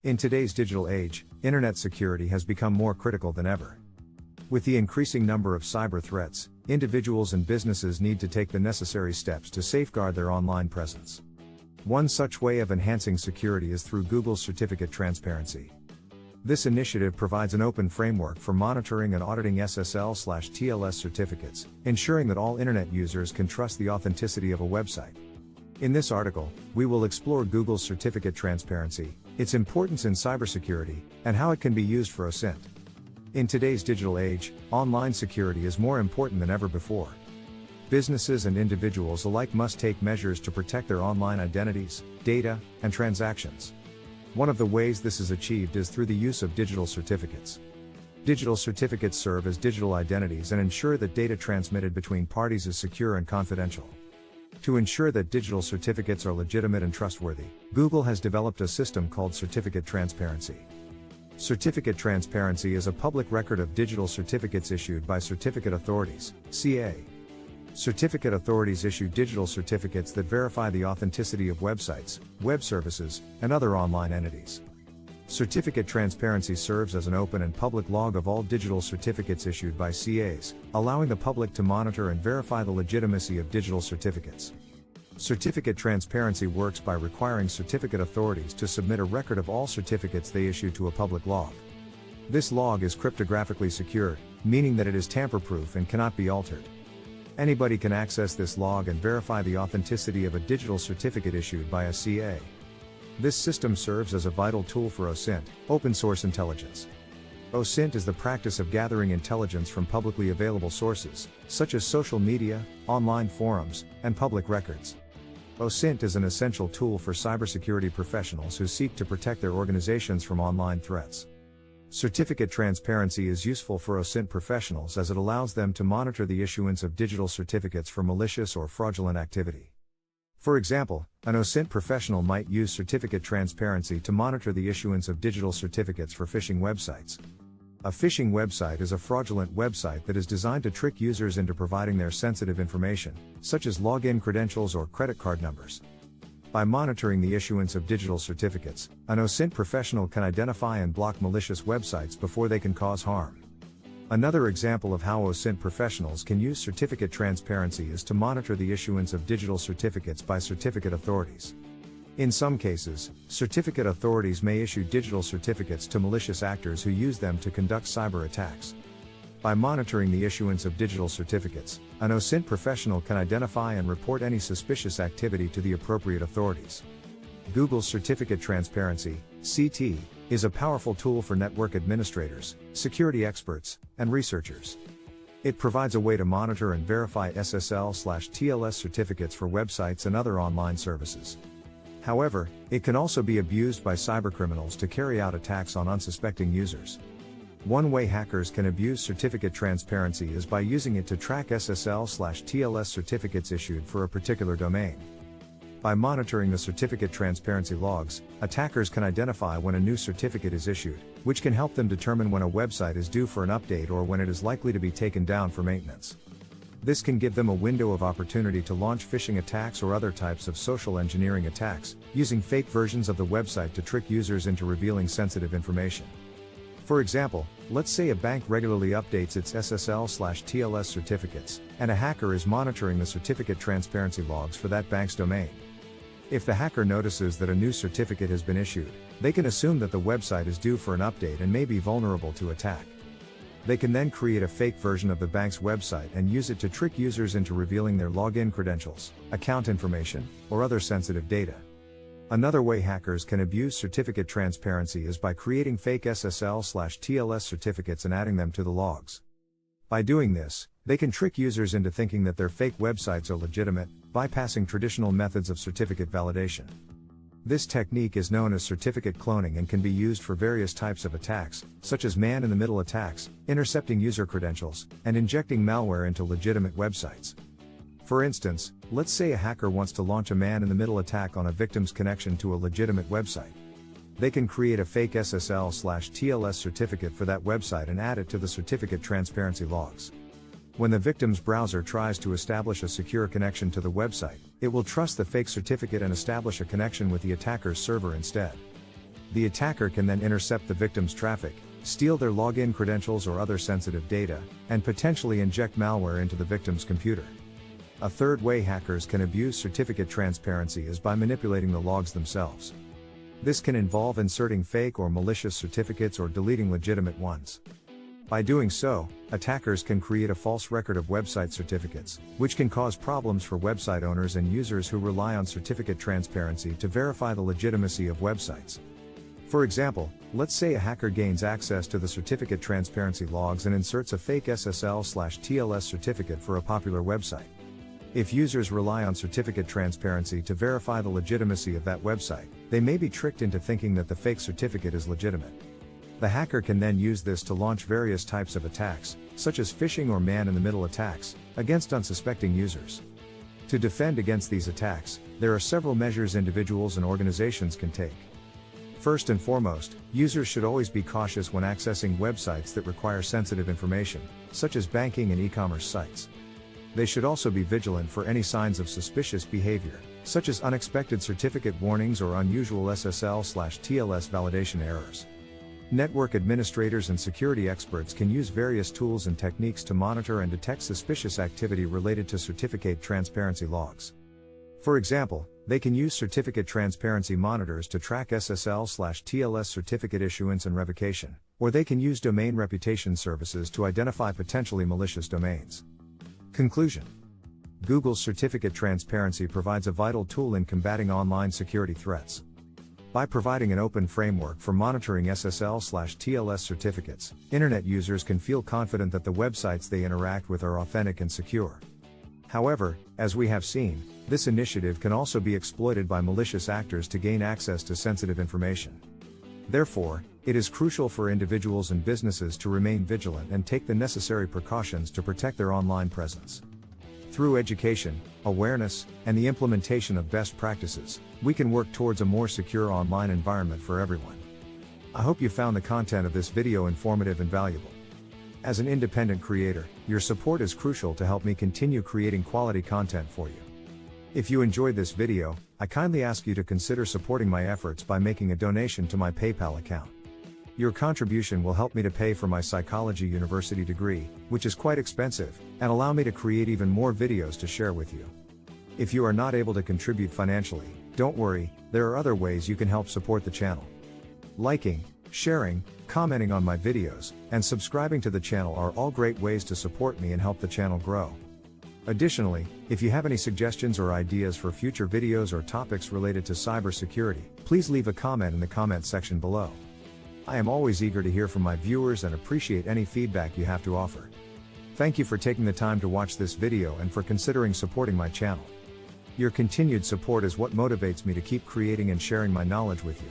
In today's digital age, internet security has become more critical than ever. With the increasing number of cyber threats, individuals and businesses need to take the necessary steps to safeguard their online presence. One such way of enhancing security is through Google's certificate transparency. This initiative provides an open framework for monitoring and auditing SSL/TLS certificates, ensuring that all internet users can trust the authenticity of a website. In this article, we will explore Google's certificate transparency, its importance in cybersecurity, and how it can be used for OSINT. In today's digital age, online security is more important than ever before. Businesses and individuals alike must take measures to protect their online identities, data, and transactions. One of the ways this is achieved is through the use of digital certificates. Digital certificates serve as digital identities and ensure that data transmitted between parties is secure and confidential. To ensure that digital certificates are legitimate and trustworthy, Google has developed a system called certificate transparency. Certificate transparency is a public record of digital certificates issued by certificate authorities, CA. Certificate authorities issue digital certificates that verify the authenticity of websites, web services, and other online entities. Certificate transparency serves as an open and public log of all digital certificates issued by CAs, allowing the public to monitor and verify the legitimacy of digital certificates. Certificate transparency works by requiring certificate authorities to submit a record of all certificates they issue to a public log. This log is cryptographically secured, meaning that it is tamper-proof and cannot be altered. Anybody can access this log and verify the authenticity of a digital certificate issued by a CA. This system serves as a vital tool for OSINT, open source intelligence. OSINT is the practice of gathering intelligence from publicly available sources, such as social media, online forums, and public records. OSINT is an essential tool for cybersecurity professionals who seek to protect their organizations from online threats. Certificate transparency is useful for OSINT professionals as it allows them to monitor the issuance of digital certificates for malicious or fraudulent activity. For example, an OSINT professional might use certificate transparency to monitor the issuance of digital certificates for phishing websites. A phishing website is a fraudulent website that is designed to trick users into providing their sensitive information, such as login credentials or credit card numbers. By monitoring the issuance of digital certificates, an OSINT professional can identify and block malicious websites before they can cause harm. Another example of how OSINT professionals can use certificate transparency is to monitor the issuance of digital certificates by certificate authorities. In some cases, certificate authorities may issue digital certificates to malicious actors who use them to conduct cyber attacks. By monitoring the issuance of digital certificates, an OSINT professional can identify and report any suspicious activity to the appropriate authorities. Google's Certificate Transparency, CT, is a powerful tool for network administrators, security experts, and researchers. It provides a way to monitor and verify SSL/TLS certificates for websites and other online services. However, it can also be abused by cybercriminals to carry out attacks on unsuspecting users. One way hackers can abuse certificate transparency is by using it to track SSL/TLS certificates issued for a particular domain. By monitoring the certificate transparency logs, attackers can identify when a new certificate is issued, which can help them determine when a website is due for an update or when it is likely to be taken down for maintenance. This can give them a window of opportunity to launch phishing attacks or other types of social engineering attacks, using fake versions of the website to trick users into revealing sensitive information. For example, let's say a bank regularly updates its SSL/TLS certificates, and a hacker is monitoring the certificate transparency logs for that bank's domain. If the hacker notices that a new certificate has been issued, they can assume that the website is due for an update and may be vulnerable to attack. They can then create a fake version of the bank's website and use it to trick users into revealing their login credentials, account information, or other sensitive data. Another way hackers can abuse certificate transparency is by creating fake SSL/TLS certificates and adding them to the logs. By doing this, they can trick users into thinking that their fake websites are legitimate, bypassing traditional methods of certificate validation. This technique is known as certificate cloning and can be used for various types of attacks, such as man-in-the-middle attacks, intercepting user credentials, and injecting malware into legitimate websites. For instance, let's say a hacker wants to launch a man-in-the-middle attack on a victim's connection to a legitimate website. They can create a fake SSL/TLS certificate for that website and add it to the certificate transparency logs. When the victim's browser tries to establish a secure connection to the website, it will trust the fake certificate and establish a connection with the attacker's server instead. The attacker can then intercept the victim's traffic, steal their login credentials or other sensitive data, and potentially inject malware into the victim's computer. A third way hackers can abuse certificate transparency is by manipulating the logs themselves. This can involve inserting fake or malicious certificates or deleting legitimate ones. By doing so, attackers can create a false record of website certificates, which can cause problems for website owners and users who rely on certificate transparency to verify the legitimacy of websites. For example, let's say a hacker gains access to the certificate transparency logs and inserts a fake SSL/TLS certificate for a popular website. If users rely on certificate transparency to verify the legitimacy of that website, they may be tricked into thinking that the fake certificate is legitimate. The hacker can then use this to launch various types of attacks, such as phishing or man-in-the-middle attacks, against unsuspecting users. To defend against these attacks, there are several measures individuals and organizations can take. First and foremost, users should always be cautious when accessing websites that require sensitive information, such as banking and e-commerce sites. They should also be vigilant for any signs of suspicious behavior, such as unexpected certificate warnings or unusual SSL/TLS validation errors. Network administrators and security experts can use various tools and techniques to monitor and detect suspicious activity related to certificate transparency logs. For example, they can use certificate transparency monitors to track SSL/TLS certificate issuance and revocation, or they can use domain reputation services to identify potentially malicious domains. Conclusion: Google's certificate transparency provides a vital tool in combating online security threats. By providing an open framework for monitoring SSL/TLS certificates, Internet users can feel confident that the websites they interact with are authentic and secure. However, as we have seen, this initiative can also be exploited by malicious actors to gain access to sensitive information. Therefore, it is crucial for individuals and businesses to remain vigilant and take the necessary precautions to protect their online presence. Through education, awareness, and the implementation of best practices, we can work towards a more secure online environment for everyone. I hope you found the content of this video informative and valuable. As an independent creator, your support is crucial to help me continue creating quality content for you. If you enjoyed this video, I kindly ask you to consider supporting my efforts by making a donation to my PayPal account. Your contribution will help me to pay for my psychology university degree, which is quite expensive, and allow me to create even more videos to share with you. If you are not able to contribute financially, don't worry, there are other ways you can help support the channel. Liking, sharing, commenting on my videos, and subscribing to the channel are all great ways to support me and help the channel grow. Additionally, if you have any suggestions or ideas for future videos or topics related to cybersecurity, please leave a comment in the comment section below. I am always eager to hear from my viewers and appreciate any feedback you have to offer. Thank you for taking the time to watch this video and for considering supporting my channel. Your continued support is what motivates me to keep creating and sharing my knowledge with you.